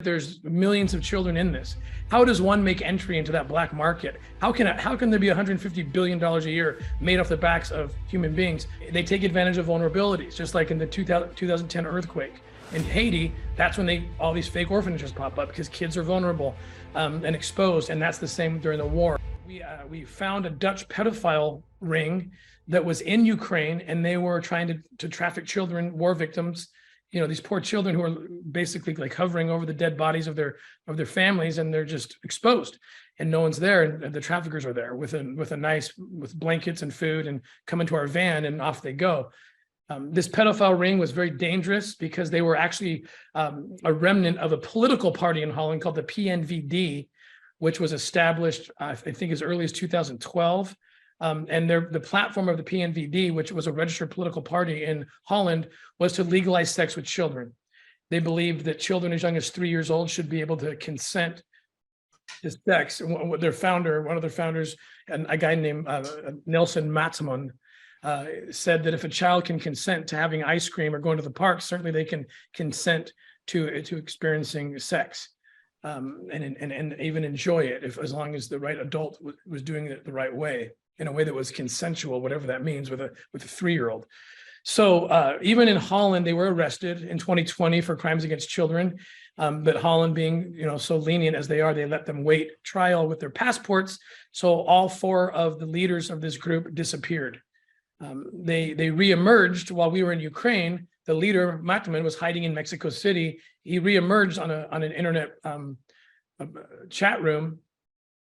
There's millions of children in this. How does one make entry into that black market? How can there be $150 billion a year made off the backs of human beings? They take advantage of vulnerabilities, just like in the 2010 earthquake in Haiti. That's when all these fake orphanages pop up because kids are vulnerable and exposed, and that's the same during the war. We found a Dutch pedophile ring that was in Ukraine, and they were trying to traffic children, war victims. You know, these poor children who are basically like hovering over the dead bodies of their families, and they're just exposed, and no one's there, and the traffickers are there with blankets and food, and come into our van, and off they go. This pedophile ring was very dangerous because they were actually a remnant of a political party in Holland called the PNVD, which was established, I think, as early as 2012. And the platform of the PNVD, which was a registered political party in Holland, was to legalize sex with children. They believed that children as young as 3 years old should be able to consent to sex. One of their founders, and a guy named Nelson Matsman, said that if a child can consent to having ice cream or going to the park, certainly they can consent to experiencing sex, and even enjoy it, as long as the right adult was doing it the right way, in a way that was consensual, whatever that means, with a 3-year-old. So even in Holland, they were arrested in 2020 for crimes against children. But Holland, being so lenient as they are, they let them wait trial with their passports. So all 4 of the leaders of this group disappeared. They reemerged while we were in Ukraine. The leader, Matman, was hiding in Mexico City. He reemerged on an internet chat room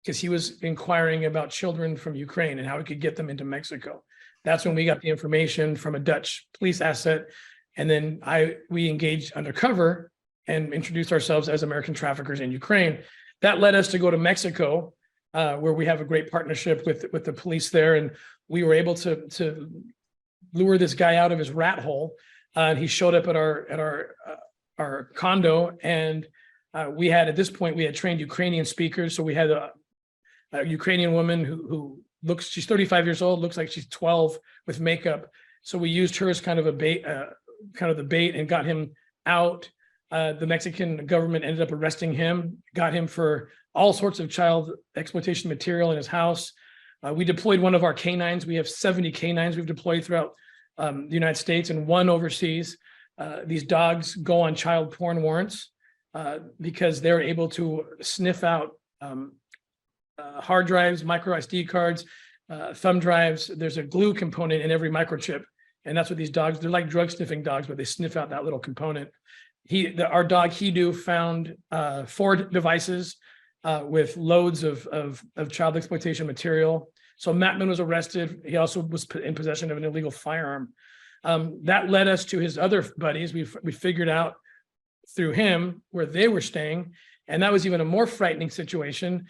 because he was inquiring about children from Ukraine and how we could get them into Mexico. That's when we got the information from a Dutch police asset. And then we engaged Undercover and introduced ourselves as American traffickers in Ukraine. That led us to go to Mexico, where we have a great partnership with the police there. And we were able to lure this guy out of his rat hole. And he showed up at our condo, and at this point we had trained Ukrainian speakers. So we had a Ukrainian woman who she's 35 years old, looks like she's 12 with makeup. So we used her as kind of the bait, and got him out. The Mexican government ended up arresting him, got him for all sorts of child exploitation material in his house. We deployed one of our canines. We have 70 canines we've deployed throughout the United States and 1 overseas. These dogs go on child porn warrants because they're able to sniff out hard drives, micro SD cards, thumb drives. There's a glue component in every microchip. And that's what these dogs, they're like drug sniffing dogs, but they sniff out that little component. Our dog Hidu found 4 devices with loads of child exploitation material. So Matman was arrested. He also was in possession of an illegal firearm. That led us to his other buddies. We figured out through him where they were staying. And that was even a more frightening situation.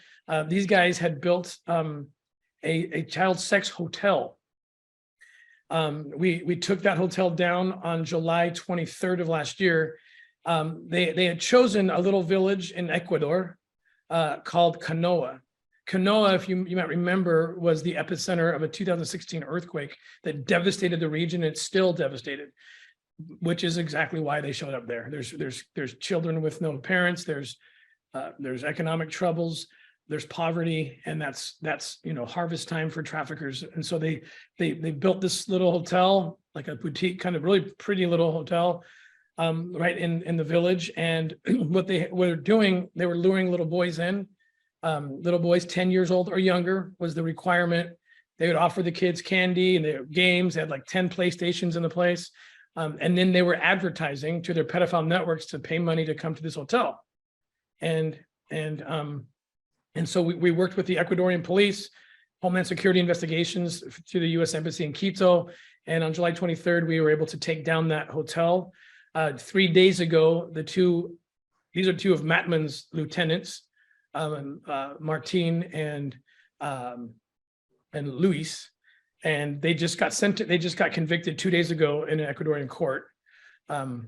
These guys had built a child sex hotel. We took that hotel down on July 23rd of last year. They had chosen a little village in Ecuador called Canoa. Canoa, if you might remember, was the epicenter of a 2016 earthquake that devastated the region. It's still devastated, which is exactly why they showed up there. There's children with no parents. There's economic troubles. There's poverty, and that's harvest time for traffickers. And so they built this little hotel, like a boutique, kind of really pretty little hotel, right in the village. And what they were doing, they were luring little boys in. Little boys 10 years old or younger was the requirement. They would offer the kids candy and their games. They had like 10 PlayStations in the place. And then they were advertising to their pedophile networks to pay money to come to this hotel. And so we worked with the Ecuadorian police, Homeland Security investigations to the U.S. Embassy in Quito. And on July 23rd, we were able to take down that hotel. 3 days ago, these are 2 of Matman's lieutenants, Martin and Luis, and they just got convicted 2 days ago in an Ecuadorian court.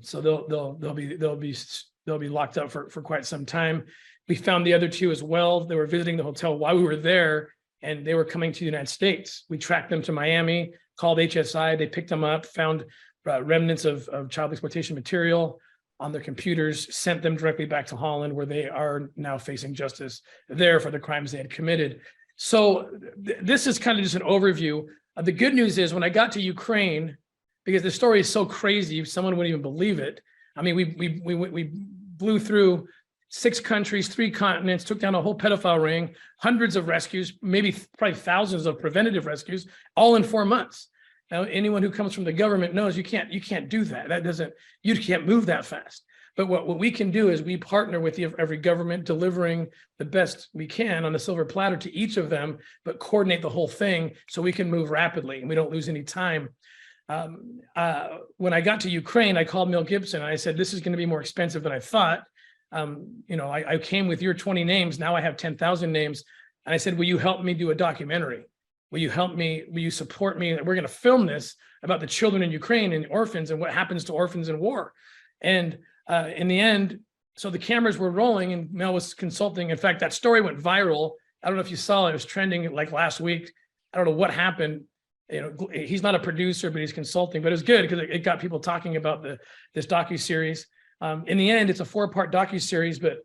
So they'll be locked up for quite some time. We found the other 2 as well. They were visiting the hotel while we were there, and they were coming to the United States. We tracked them to Miami, called HSI. They picked them up, found remnants of child exploitation material, on their computers, sent them directly back to Holland, where they are now facing justice there for the crimes they had committed. So this is kind of just an overview. The good news is when I got to Ukraine, because the story is so crazy, someone wouldn't even believe it. I mean, we blew through 6 countries, 3 continents, took down a whole pedophile ring, hundreds of rescues, probably thousands of preventative rescues, all in 4 months. Now, anyone who comes from the government knows you can't do that. You can't move that fast. But what we can do is we partner with every government, delivering the best we can on a silver platter to each of them, but coordinate the whole thing so we can move rapidly and we don't lose any time. When I got to Ukraine, I called Mel Gibson and I said, this is going to be more expensive than I thought. I came with your 20 names. Now I have 10,000 names. And I said, will you help me do a documentary? Will you help me? Will you support me? We're going to film this about the children in Ukraine and orphans and what happens to orphans in war. And in the end, so the cameras were rolling and Mel was consulting. In fact, that story went viral. I don't know if you saw it. It was trending like last week. I don't know what happened. He's not a producer, but he's consulting. But it was good because it got people talking about this docuseries. In the end, it's a 4-part docuseries, but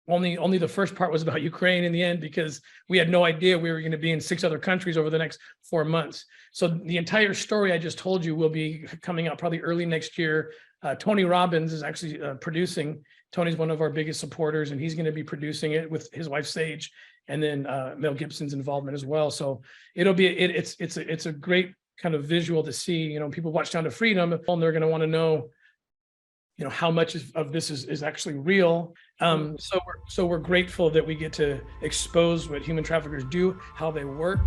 only the first part was about Ukraine in the end, because we had no idea we were going to be in 6 other countries over the next 4 months. So the entire story I just told you will be coming out probably early next year. Tony Robbins is actually producing. Tony's one of our biggest supporters, and he's going to be producing it with his wife Sage, and then Mel Gibson's involvement as well. So it's a great kind of visual to see. People watch Down to Freedom, and they're going to want to know, how much of this is actually real. So we're grateful that we get to expose what human traffickers do, how they work.